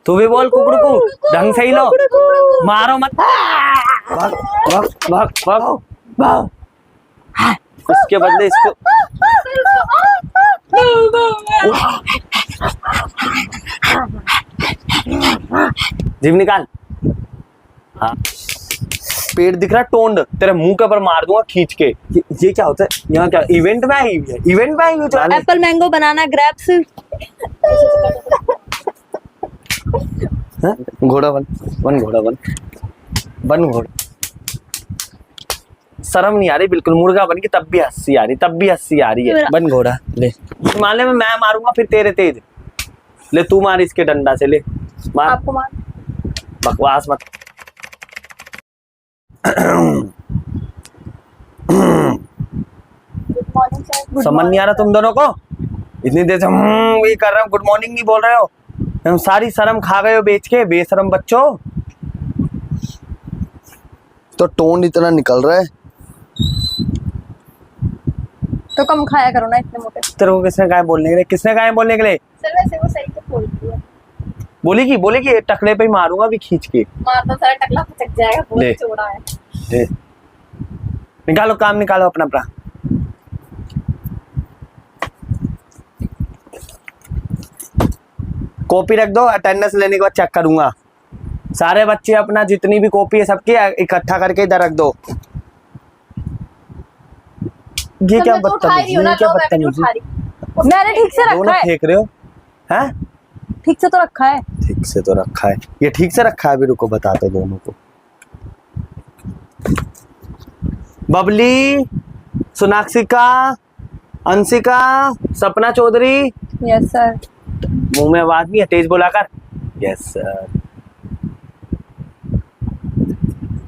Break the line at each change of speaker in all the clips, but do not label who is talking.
तू भी बोल कुकड़ू को, ढंग से ही लो, मारो मत। भाग भाग भाग भाग भाग। इसके बदले इसको जीभ निकाल। हाँ पेट दिख रहा है टोंड, तेरे मुंह के ऊपर मार दूंगा खींच के। ये क्या होता है यहाँ? क्या इवेंट में आई हुई है? इवेंट में आई हुई है?
Apple mango banana grapes.
घोड़ा बन, बन घोड़ा बन, बन घोड़ा। शर्म नहीं आ रही बिल्कुल, मुर्गा बन के तब भी हंसी आ रही, तब भी हंसी आ रही है। बन घोड़ा ले, मारने में मैं मारूंगा फिर तेरे तेज। ले तू मार इसके डंडा से, ले मार।
आपको मार।
बकवास मत। समझ नहीं आ रहा तुम दोनों को? इतनी देर से ये कर रहे हो, गुड मॉर्निंग नहीं बोल रहे हो। तुम सारी शर्म खा गए हो बेच के, बेशरम बच्चों।
तो टोन इतना निकल रहा है
तो कम खाया करो ना इतने मोटे।
तेरे को किसने कहा है बोलने के लिए? किसने कहा है बोलने के लिए?
सर वैसे वो सही तो बोलती है।
बोलेगी टकले पे ही मारूंगा भी खींच के।
मारना सारा टकला फटक जाएगा, बहुत चौड़ा है।
ले निकालो, काम निकालो अपना अपना। कॉपी रख दो, अटेंडेंस लेने के बाद चेक करूंगा। सारे बच्चे अपना जितनी भी कॉपी है सबकी इकट्ठा करके इधर रख दो। ये क्या बदतमीजी, ये क्या बदतमीजी?
मैंने ठीक से रखा है।
फेंक रहे हो? हैं?
ठीक से तो रखा है।
ठीक से तो रखा है, ये ठीक से रखा है भी। रुको बताते दोनों को। बबली, सोनाक्षिका, अंशिका, सपना चौधरी।
Yes sir.
मुंह में आवाज नहीं है, तेज बोला कर। Yes sir.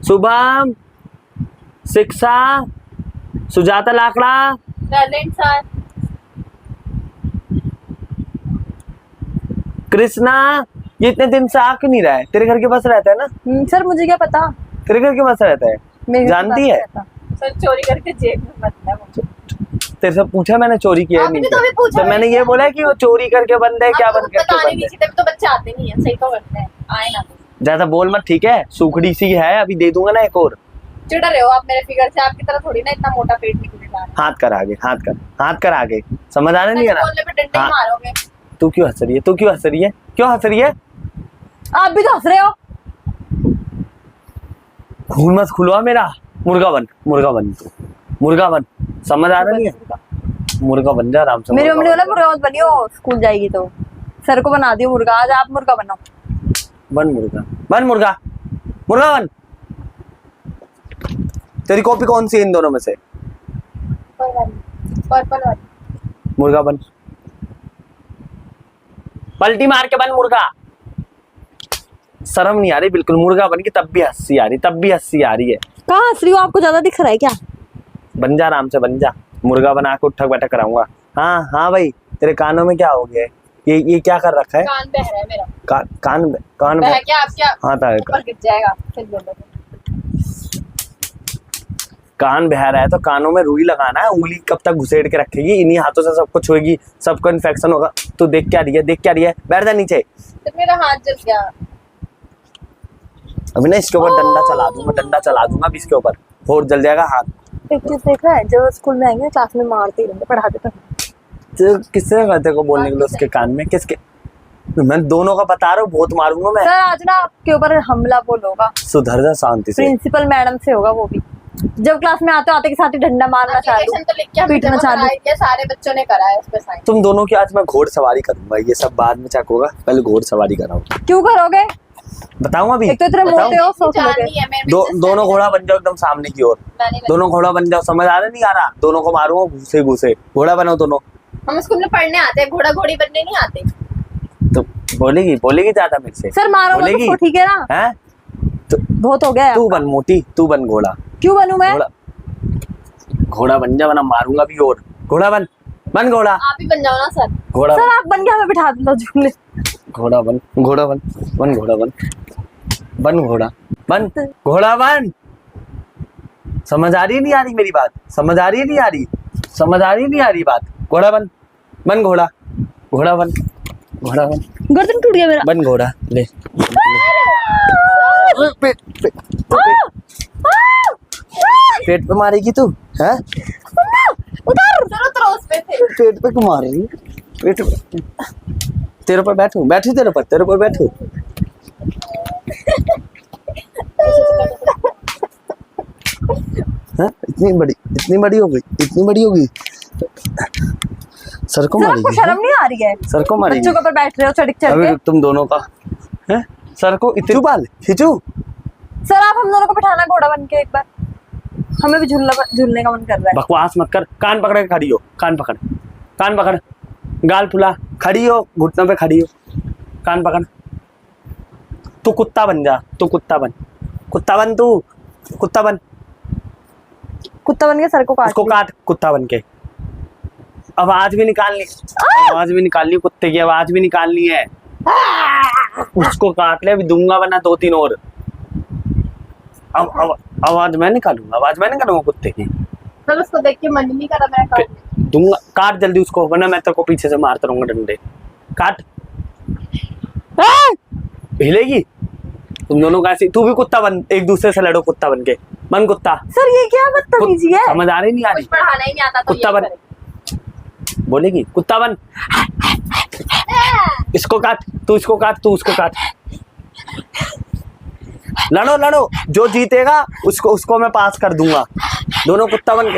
Shubham, Shiksha, Sujata Lakra,
talent sir.
Krishna. ये इतने दिन से आ क्यों नहीं रहा है? तेरे घर के पास रहता है ना?
सर मुझे क्या पता,
तेरे घर के पास रहता है, जानती है?
सर चोरी करके जेब में मत है मुझे।
तेरे से पूछा मैंने चोरी किया नहीं? तो मैंने ये बोला कि वो चोरी करके बंद है, क्या बंद करके बंद है?
तो बच्चे आते नहीं है, सही तो करते हैं, आए ना।
ज्यादा बोल मत, ठीक है? सूखड़ी सी है, अभी दे दूंगा ना एक और।
चिढ़ रहे हो आप मेरे फिगर से, आपकी तरह थोड़ी ना इतना मोटा पेट निकलेगा।
हाथ कर आगे, हाथ कर, हाथ कर आगे। समझ आ रहा नहीं है ना?
बोलने पे डंडे ही मारोगे।
तू क्यों हंस रही है? तू क्यों हंस रही है? क्यों हंस रही है?
आप भी तो हंस रहे हो।
खून मत खुलवा मेरा। मुर्गा बन, मुर्गा बन तू, मुर्गा बन। समझ आ रहा नहीं है? मुर्गा बन जा आराम से।
मेरी मम्मी बोला मुर्गा मत बनियो, स्कूल जाएगी तो। सर को बना दियो मुर्गा, आज आप मुर्गा बनो।
बन मुर्गा, बन मुर्गा, मुर्गा बन। तेरी कॉपी कौन सी है इन दोनों में से?
पर्पल वाली।
मुर्गा बन, पलटी मार के बन मुर्गा। शर्म नहीं आ रही बिल्कुल, मुर्गा बन के तब भी हंसी आ रही, तब भी हंसी आ रही है।
कहाँ हंस रही हो? आपको ज्यादा दिख रहा है क्या?
बन जा आराम से, बन जा। मुर्गा बना के उठक बैठक कराऊंगा। हाँ हाँ भाई, तेरे कानों में क्या हो गया है? ये क्या कर रखा है?
कान बह रहा है मेरा।
कान
बह क्या? आप क्या?
हाँ
ऊपर गिर जाएगा फिर बोलो।
कान बह रहा है तो कानों में रुई लगाना है। उंगली कब तक घुसेड़ के रखेगी? इन्हीं हाथों से सबको छुएगी, सबको इन्फेक्शन होगा। तो देख क्या रही है, देख क्या रही है? बैठ जा नीचे।
तो मेरा हाथ जल गया।
अभी ना इसके ऊपर डंडा चला दूंगा, डंडा चला दूंगा अभी इसके ऊपर, और जल जाएगा हाथ।
एक चीज देख रहा है, जो स्कूल में आएंगे क्लास में मारते रहेंगे, पढ़ाते तो।
किसने कहते को बोलने के लिए उसके कान में? किसके? मैं दोनों का बता रहा हूँ, बहुत मारूंगा मैं।
सर आज ना आपके ऊपर हमला बोल होगा।
सुधर जा शांति से।
प्रिंसिपल मैडम से होगा वो भी। जब क्लास में आते के साथ ही डंडा मारना चालू, पीटना चालू। ये सारे बच्चों ने करा है इस पे साइन।
तुम दोनों की आज मैं घोड़सवारी करूंगा, ये सब बाद में चेक होगा, पहले घोड़सवारी कराओ।
क्यों करोगे?
बताऊं अभी?
एक तो इतने मोटे हो, सोच लोगे।
दोनों घोड़ा बन जाओ एकदम सामने की ओर। दोनों घोड़ा बन जाओ। समझ आ रहा नहीं आ रहा? दोनों को मारूंगा घूसे घूसे। घोड़ा बनो दोनों।
हम स्कूल में पढ़ने आते हैं, घोड़ा घोड़ी बनने नहीं आते।
तो बोलेगी ज्यादा मेरे से।
सर मारो मत उसको, ठीक है ना?
हैं? तो
बहुत हो गया।
तू बन मोटी, तू बन घोड़ा।
क्यों बनूं मैं?
घोड़ा बन जा, वरना मारूंगा भी और। घोड़ा बन, बन घोड़ा।
आप ही बन जाओ ना सर।
घोड़ा
सर आप बन के हमें बिठा दो झूले।
घोड़ा बन, घोड़ा बन, बन घोड़ा बन, बन घोड़ा, बन घोड़ा बन। समझ आ रही नहीं आ रही मेरी बात? समझ आ रही नहीं आ रही? समझ आ रही नहीं आ रही बात? घोड़ा बन, बन घोड़ा, घोड़ा बन, घोड़ा बन,
गर्दन टूट गया मेरा।
बन घोड़ा ले।
पेट पेट पेट पे मारेगी तू है?
उतार उतार उस पे थे।
पेट पे क्यों मार रही है?
पेट पे। तेरे पर बैठू, बैठू तेरे पर बैठू।
हाँ? इतनी बड़ी हो गई सर को
सर आपको
मारेगी।
शर्म नहीं आ रही है?
सर को मारेगी।
बच्चों के ऊपर बैठ रहे हो चढ़ चढ़
अभी
के।
रुक, तुम दोनों का है सर को इतनी बाल खींचू।
सर आप हम दोनों को बिठाना घोड़ा बन के एक बार, हमें भी झूलने का मन कर रहा है।
बकवास मत कर, कान पकड़ के खड़ी हो, कान पकड़, गाल फुला, खड़ी हो, घुटनों पे खड़ी हो, कान पकड़। तू कुत्ता बन जा, तू कुत्ता बन
कुत्ता बन के सर को काट
उसको काट, कुत्ता बन के। आवाज भी निकालनी, कुत्ते की आवाज भी निकालनी है। उसको काट ले, अभी दूंगा वरना 2-3 और। अब आवाज मैं निकालूंगा कुत्ते की।
सर उसको देख के मन नहीं कर रहा मैं
दूंगा, काट जल्दी उसको, वरना मैं तेरे को पीछे से मारता रहूंगा डंडे। काट। हिलेगी तुम दोनों का ऐसे। तू भी कुत्ता बन, एक दूसरे से लड़ो, कुत्ता बन के। बन कुत्ता।
सर ये क्या बदतमीजी है?
समझ आ रही नहीं आ रही?
पढ़ाना ही नहीं आता तो
कुत्ता बन, बोलेगी कुत्ता बन। इसको काट, तू इसको काट, तू उसको काट। लड़ो, जो जीतेगा उसको मैं पास कर दूंगा। दोनों कुत्ता बन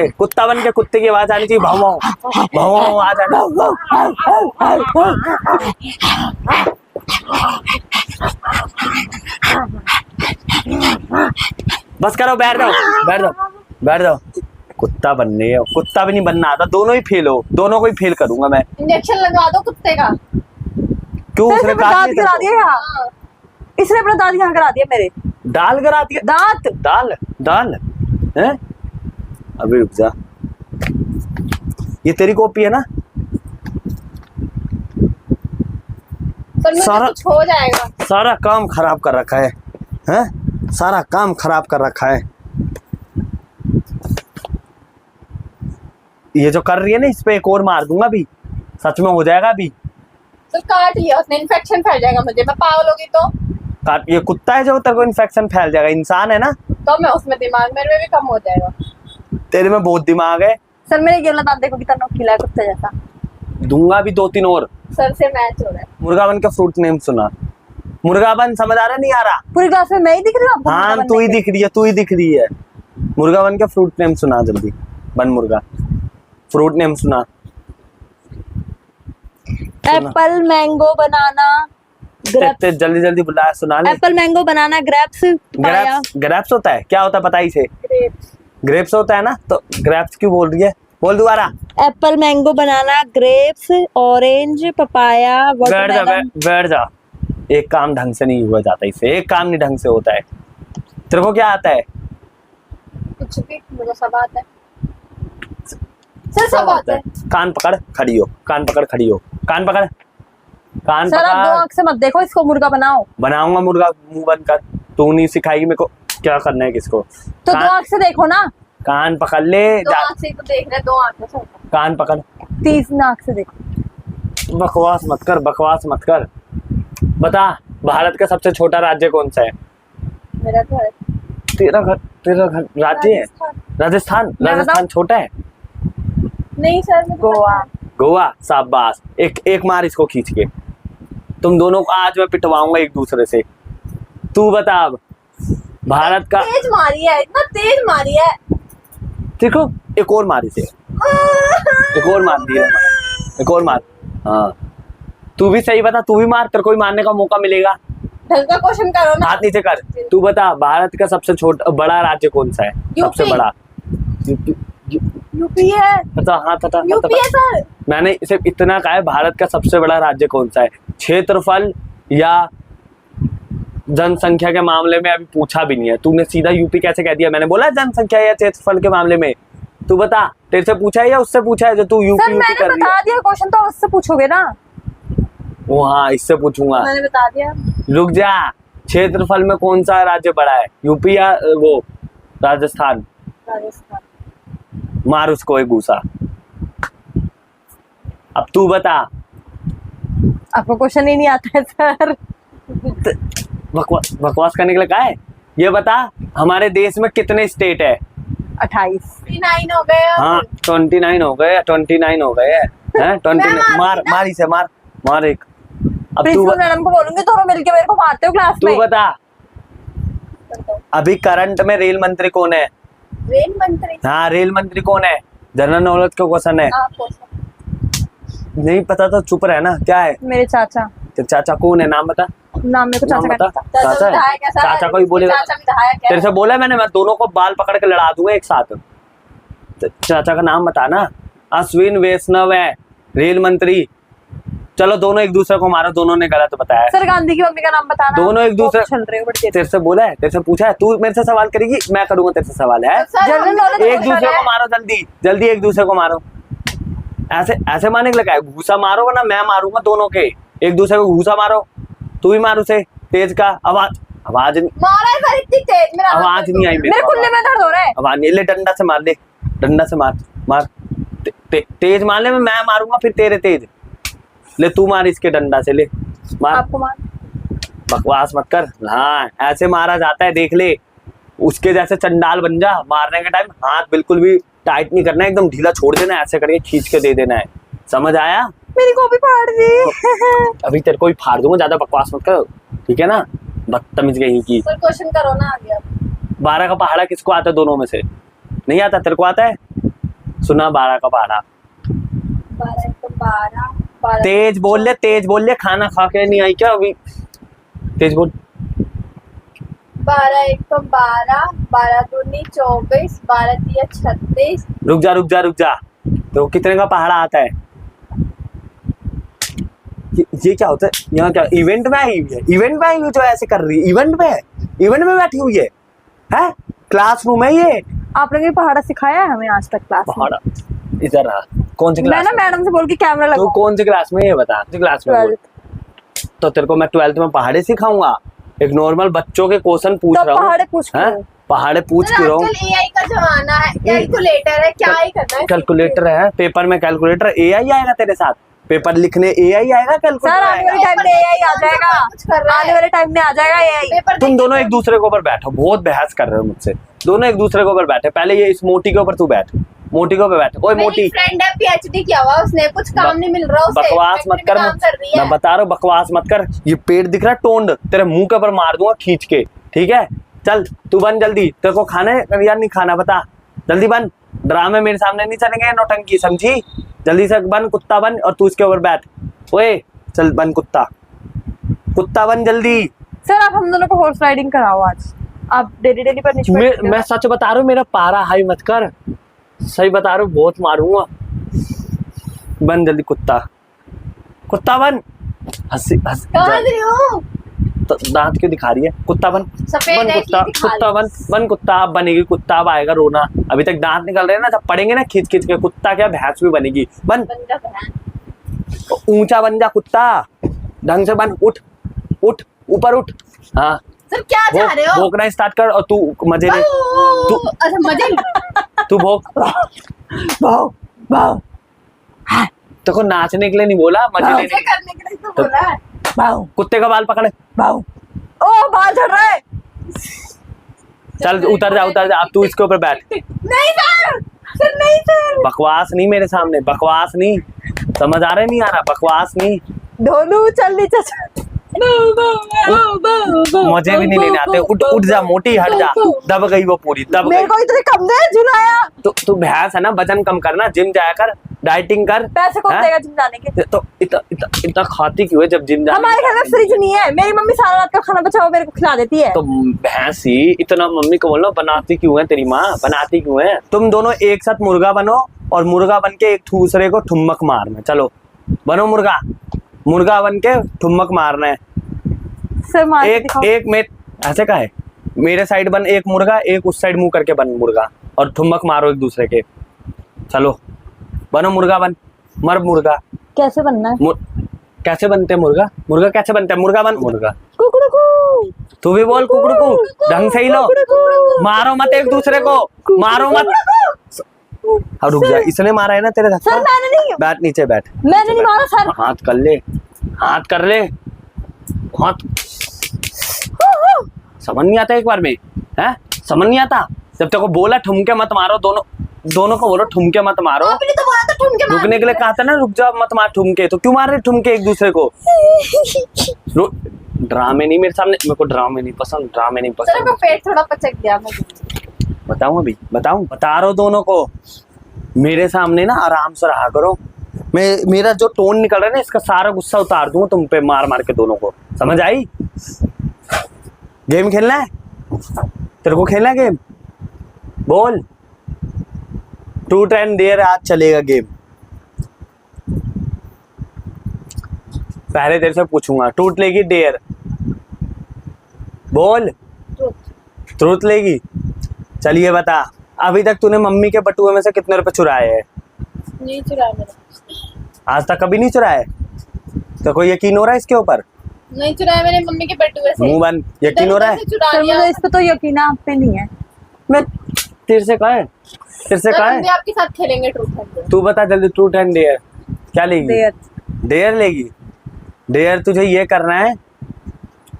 के कुत्ते की आवाज आनी चाहिए। भाव आ जाना। बस करो, बैठ जाओ। कुत्ता बनने हो, कुत्ता भी नहीं बनना आता, दोनों ही फेल हो, दोनों को ही फेल करूंगा मैं।
इंजेक्शन लगवा दो कुत्ते का।
क्यों? उसने काट
दांत करा दिया यहाँ, इसने अपना दांत यहाँ करा दिया मेरे।
दाल करा दिया? दाल है? अभी रुक जा, ये तेरी कॉपी है ना?
हो जाएगा।
सारा काम खराब कर रखा है, हैं? सारा काम खराब कर रखा है। ये जो कर रही है ना, इस पे एक और मार दूंगा अभी, सच में हो जाएगा अभी।
तो काट लिया उसने, इन्फेक्शन फैल जाएगा मुझे, मैं पागल होगी तो।
काट, ये कुत्ता है जो तेरे को इन्फेक्शन फैल जाएगा, इंसान है ना
तो मैं उसमें दिमाग मेरे में भी कम हो जाएगा।
तेरे में बहुत दिमाग है।
सर मेरे ये दांत देखो कितना नोकीला है, कुत्ते जैसा।
दूंगा भी 2-3 और।
सर से मैच हो रहा है।
मुर्गा बन के फ्रूट नेम सुना। मुर्गा बन, समझ आ रहा नहीं आ रहा?
पूरी क्लास में मैं ही दिख रही हूँ आपको?
हाँ तू ही दिख रही है। मुर्गा बन के फ्रूट नेम सुना जल्दी। बन मुर्गा, फ्रूट नेम सुना।
एप्पल, मैंगो, बनाना,
जल्दी बुला, सुना ले।
एप्पल, मैंगो, बनाना, ग्रेप्स, पाया।
ग्रेप्स होता है? क्या होता है पता ही से? ग्रेप्स होता है ना, तो ग्रेप्स क्यों बोल रही है? बोल दोबारा।
एप्पल, मैंगो, बनाना, ग्रेप्स, ऑरेंज, पपाया, वाटरमेलन।
बैठ जा। एक काम ढंग से नहीं हुआ जाता इससे, एक काम नहीं ढंग से होता है। तेरे को क्या आता है?
कुछ भी, मुझे सब आता है। सर सब आता है।
कान पकड़ खड़ी हो, कान पकड़।
सर आप 2 आंख से मत देखो इसको, मुर्गा बनाओ।
बनाऊंगा मुर्गा, मुंह बंद कर। तू नहीं सिखाएगी मेरे को क्या करना है किसको।
तो 2 आंख से देखो ना।
कान पकड़ ले।
2 आंख से तो देख रहे, 2 आंख से।
कान पकड़।
3 आंख से देखो।
बकवास मत कर। बता, भारत का सबसे छोटा राज्य कौन सा है?
मेरा घर।
तेरा घर राज्य है? राजस्थान छोटा है?
नहीं सर,
गोवा। शाबाश, एक मार इसको खींच के। तुम दोनों को आज मैं पिटवाऊंगा एक दूसरे से। तू बता अब, भारत का
तेज मारी है, इतना तेज मारी है।
देखो, एक और मार इसे। एक और मार दिया, एक और मार। हाँ तू भी सही बता, तू भी मार, तेरे को भी मारने का मौका मिलेगा।
ढंग का क्वेश्चन करो ना।
हाथ नीचे कर। तू बता, भारत का सबसे बड़ा राज्य कौन सा है? सबसे बड़ा
यूपी है।
पता।
यूपी है सर।
मैंने सिर्फ इतना कहा है, भारत का सबसे बड़ा राज्य कौन सा है? क्षेत्रफल या जनसंख्या के मामले में अभी पूछा भी नहीं है तूने, सीधा यूपी कैसे कह दिया? मैंने बोला जनसंख्या या क्षेत्रफल के मामले में। तू बता, तेरे से पूछा है या उससे पूछा है जो तू यूपी कर रही है?
मैंने बता दिया क्वेश्चन, तो उससे पूछोगे ना।
वो हाँ, इससे पूछूंगा।
मैंने बता दिया।
रुक जा, क्षेत्रफल में कौन सा राज्य बड़ा है, यूपी या वो राजस्थान? मार उसको एक घूसा। अब तू बता,
आपको क्वेश्चन ही नहीं आता है सर।
बकवास करने के लिए कहा है? ये बता, हमारे देश में कितने स्टेट है?
28।
29 हो गए अब।
हाँ 29 हो गए, 29 हो गए हैं 29। मार इसे, मार एक। अब तू
प्रिंसिपल मैडम को बोलूंगी, दोनों मिलके मेरे को मारते हो क्लास
तू
में।
बता, अभी करंट में रेल मंत्री कौन है?
रेल मंत्री।
हाँ रेल मंत्री कौन है? जनरल नॉलेज का क्वेश्चन है।
आपको
नहीं पता तो चुप रहना। क्या है?
मेरे चाचा।
तेरे चाचा कौन है? नाम बता।
नाम मेरे को
नाम
चाचा
बता।
का नहीं
चाचा है? चाचा को ही बोलेगा।
चाचा विधायक है।
तेरे से बोला है मैंने, मैं दोनों को बाल पकड़ के लड़ा दूंगा एक साथ। चाचा का नाम बताना। अश्विन वैष्णव है रेल मंत्री। चलो दोनों एक दूसरे को मारो, दोनों ने गलत बताया।
सर गांधी की मम्मी का नाम बताना।
दोनों एक दूसरे
चल रहे हो बड़ी
तेरे से बोला है, तेरे से पूछा है, तू मेरे से सवाल करेगी, मैं करूंगा तेरे से सवाल है।
सर,
जनरल
हम-
नॉलेज
एक दूसरे को मारो, जल्दी जल्दी एक दूसरे को मारो। ऐसे ऐसे मारने के लगा है? घूसा मारो वरना मैं मारूंगा दोनों के। एक दूसरे को घूसा मारो। तू भी मार उसे तेज का। आवाज
मारा है सर इतनी तेज, मेरा
आवाज नहीं आई
मेरे कुल्ले में दर्द हो रहा है।
आवाज नहीं। ले डंडा से मार, ले डंडा से मार। तेज मारने में मैं मारूंगा फिर तेरे तेज। ले तू मार इसके डंडा से, ले मार।
आपको मार।
बकवास मत कर। हाँ ऐसे मारा जाता है, देख ले। उसके जैसे चंडाल बन जा। मारने के टाइम हाथ बिल्कुल भी टाइट नहीं करना है, एकदम ढीला छोड़ देना है, ऐसे करके खींच के दे देना है। समझ आया?
मेरी कॉपी फाड़ दी।
अभी तेरे को ही फाड़ दूंगा, ज्यादा बकवास मत कर, ठीक है ना? बदतमीज कहीं की।
सर क्वेश्चन करो ना आगे अब।
12 का पहाड़ा किसको आता है दोनों में से? नहीं आता? तेरे को आता है? सुना 12 का पहाड़ा।
12 तो 12
तेज बोल ले। खाना खा के नहीं आई क्या अभी? तेज बोल।
12 1 तो 12 12 दूनी 24 12 तिया 36।
रुक जा। तो कितने का पहाड़ा आता है? ये क्या होता है? यहाँ क्या इवेंट में आई हुई है? इवेंट में आई हुई जो ऐसे कर रही है? इवेंट में बैठी हुई है? क्लासरूम है ये?
आप लोगों ने पहाड़ा सिखाया है हमें आज तक क्लास में?
पहाड़ा इधर रहा। कौन सी
मैं
क्लास
ना
में?
मैडम से बोल के कैमरा
तू
लगाऊं।
कौन सी क्लास में? ये बता। कौन सी क्लास में? बोल।
12th।
तो तेरे को मैं 12th में पहाड़े सिखाऊंगा? एक नॉर्मल बच्चों के क्वेश्चन पूछ
तो
रहा हूँ।
पहाड़े पूछ
हैं?
क्यों?
पहाड़े पूछ
सर
क्यों रहा हूँ?
आजकल एआई का जमाना है, कैलकुलेटर है, क्या ही करना है।
कैलकुलेटर है पेपर में। कैलकुलेटर एआई आएगा तेरे साथ पेपर लिखने? एआई आएगा?
सर
कैलकुलेटर
आने वाले
आएगा?
टाइम में एआई आ जाएगा।
कुछ कर रहा है।
आने वाले टाइम में आ जाएगा एआई।
पेपर
तुम दोनों एक दूसरे के ऊपर बैठो। बहुत बहस कर रहे हो मुझसे। दोनों एक दूसरे के ऊपर बैठे। पहले ये इस मोटी के ऊपर तू बैठ। मोटी के ऊपर बैठ। ओए
मेरी
मोटी,
फ्रेंड है, पीएचडी किया हुआ उसने, कुछ काम नहीं मिल रहा उसे।
बकवास मत कर।
फैक्ट्री में काम कर रही है।
मैं बता रहा हूँ बकवास मत कर। ये पेट दिख रहा टोंड, तेरे मुंह के ऊपर मार दूंगा खींच के, ठीक है? चल तू बन जल्दी। तेरे को खाना है या नहीं खाना? बता जल्दी बन। ड्रामे मेरे सामने नहीं चलेंगे, नौटंकी, समझी? जल्दी से बन, कुत्ता बन। और तू इसके ऊपर बैठ। ओए चल बन, कुत्ता बन जल्दी।
सर आप हम दोनों को हॉर्स राइडिंग कराओ आज। आप डेली पनिशमेंट।
मैं सच बता रहा हूँ, मेरा पारा हाई मत कर। सही बता रहा हूँ, बहुत मारूंगा। बन जल्दी कुत्ता बन। हंसी
कहाँ रही हूँ?
तो दांत क्यों दिखा रही है? कुत्ता बन।
सफेद
बन
है
कुत्ता।
इसलिए दिखा
कुत्ता बन कुत्ता। अब बनेगी कुत्ता। अब आएगा रोना। अभी तक दांत निकल रहे हैं ना, जब पड़ेंगे ना खींच के, कुत्ता क्या भैंस भी बनेगी। बन
बन जा बहन।
ऊंचा बन जा कुत्ता। ढंग से बन। उठ ऊपर उठ। हाँ
सर क्या चाह रहे हो?
भोंकना स्टार्ट कर। और तू मजे ले।
अच्छा मजे
तू भोंक। तेरे को नाचने के लिए नहीं बोला, मजे लेने
मजे करने के लिए तो बोला है।
कुत्ते का बाल पकड़े।
ओ बाल झड़ रहा है।
चल उतर जा। अब तू इसके ऊपर बैठ।
नहीं सर नहीं सर।
बकवास नहीं मेरे सामने, बकवास नहीं। समझ आ रहा नहीं आ रहा? बकवास नहीं।
ढोलू चल नीचे चल।
मुझे भी नहीं लेने आते। उठ जा मोटी, हट जा। दब गई वो पूरी, दब
मेरे
गई।
को इतने कम दे झुलाया।
तू भैंस है ना, वजन कम करना, जिम जाया कर, डाइटिंग कर।
पैसे कौन
हैं?
देगा जिम जाने के?
तो इतना खाती क्यों है जब जिम जा?
हमारे घर में फ्रिज नहीं है। मेरी मम्मी सारा रात का खाना बचा हुआ मेरे को खिला देती है।
तो भैंस ही इतना मम्मी को बोलो, बनाती क्यों है तेरी माँ? बनाती क्यों है? तुम दोनों एक साथ मुर्गा बनो और मुर्गा बन के एक दूसरे को ठुमक मारना। चलो बनो मुर्गा बन के ठुमक मारना है।
सर मार के दिखाओ।
एक में ऐसे का है, मेरे साइड बन एक मुर्गा, एक उस साइड मुंह करके बन मुर्गा, और ठुमक मारो एक दूसरे के। चलो बनो मुर्गा बन। मर मुर्गा।
कैसे बनना है?
कैसे बनते मुर्गा कैसे बनते? मुर्गा बन। मुर्गा
कुकड़ू।
तू भी बोल कुकड़ू। ढंग से ही लो। मारो मत एक दूसरे को, मारो मत। अब रुक जा, इसने मारा है ना तेरे
सर
धक्का।
मैंने नहीं
बैठ नीचे बैठ।
मैंने नहीं मारा सर।
हाथ कर ले। हाथ कर ले, हाथ समझ नहीं आता एक बार में, है समझ नहीं आता। जब तक को बोला ठुमके मत मारो, दोनों को बोलो ठुमके मत मारो।
आपने तो बोला था ठुमके मार।
रुकने के लिए कहा था ना, रुक जाओ मत मार ठुमके, तो क्यों मार रहे ठुमके एक दूसरे को? ड्रामे नहीं मेरे सामने, मेरे को ड्रामे नहीं पसंद, ड्रामे नहीं
चलो
पसंद।
मैं पेट थोड़ा पचक गया मुझे।
बताऊं अभी, बताऊं, बता रहा हूं दोनों को, मेरे सामने ना आराम से रहा करो। मेरा जो टोन निकल रहा है ना, इसका सारा गुस्सा उतार दूंगा तुम पे मार मार के दोनों को, समझ आई? गेम खेलना है तेरे को, खेलना है गेम? बोल। ट्रूथ एंड डेयर आज चलेगा गेम। पहले तेरे से पूछूंगा, ट्रूथ लेगी डेयर? बोल। ट्रूथ लेगी? चलिए बता, अभी तक तूने मम्मी के बटुए में से कितने रुपए चुराए हैं?
नहीं चुराया मैंने,
आज तक कभी नहीं चुराए? तो कोई यकीन हो रहा है इसके ऊपर?
नहीं चुराया मैंने मम्मी के बटुए से।
मुंह बंद, यकीन हो रहा है?
चुरा
सर
लिया।
मुझे इस पे तो यकीन आप पे नहीं है।
मैं तेरे से कहा है, तेरे से कहा
हम भी
है।
आपके साथ खेलेंगे ट्रूथ एंड डेयर।
तू बता जल्दी, ट्रूथ एंड डेयर क्या लेगी?
देर।
डेयर लेगी? डेयर तुझे ये करना है,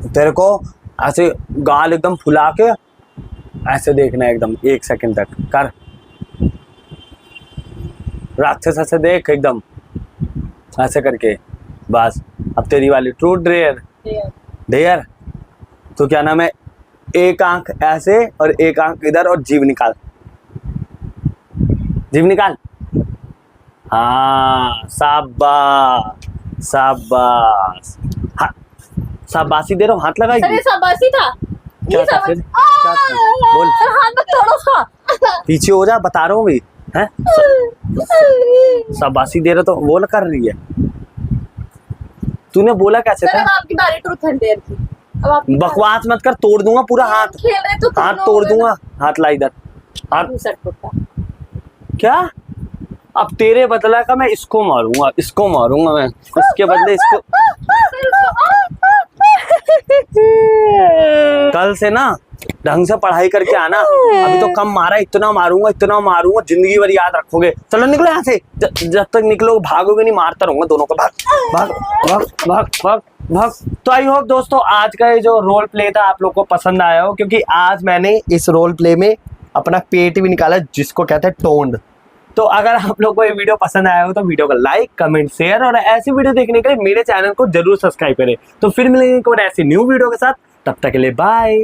तेरे को ऐसे गाल एकदम फुला के ऐसे देखना है एकदम 1 सेकंड तक, कर राक्षस ऐसे देख एकदम ऐसे करके, बस। अब तेरी वाली ट्रूथ डेयर। डेयर तो क्या नाम है, एक आंख ऐसे और एक आंख इधर और जीभ निकाल, जीभ निकाल। हाँ शाबाश शाबाश, हाँ शाबाशी दे रहा हूँ, हाथ
सर ये
लगाएगी।
शाबाशी था।
क्या
ये
था
शाबाशी।
फिर? क्या था? बोल।
सर हाथ मत तोड़ो उसका।
पीछे हो जा, बता रहा हूँ भी, हैं? शाबाशी दे रहा तो वो ना कर रही है। तूने बोला कैसे
सर
था?
अब आपकी बारी ट्रूथ एंड डेयर की। अब आपकी
बकवास मत कर, तोड़ दूंगा पूरा हाथ,
खेल रहे तो तुम
हाथ
लोग
तोड़ दूंगा। हाथ ला इधर, हाथ।
दूसरा टूटा।
क्या? अब तेरे बदला का मैं इसको मारूंगा, इसको मारूंगा मैं, इसके बदले इसको। कल से ना ढंग से पढ़ाई करके आना, अभी तो कम मारा, इतना मारूंगा जिंदगी भर याद रखोगे। चलो निकलो यहाँ से, जब तक निकलो भागोगे नहीं, मारता रहूंगा दोनों को। भाग भाग भाग भाग भाग भाग। तो आई होप दोस्तों आज का ये जो रोल प्ले था आप लोग को पसंद आया हो, क्योंकि आज मैंने इस रोल प्ले में अपना पेट भी निकाला, जिसको कहते हैं टोंड। तो अगर आप लोग को ये वीडियो पसंद आया हो तो वीडियो को लाइक, कमेंट, शेयर और ऐसी वीडियो देखने के लिए मेरे चैनल को जरूर सब्सक्राइब करें। तो फिर मिलेंगे एक और ऐसी न्यू वीडियो के साथ, तब तक के लिए बाय।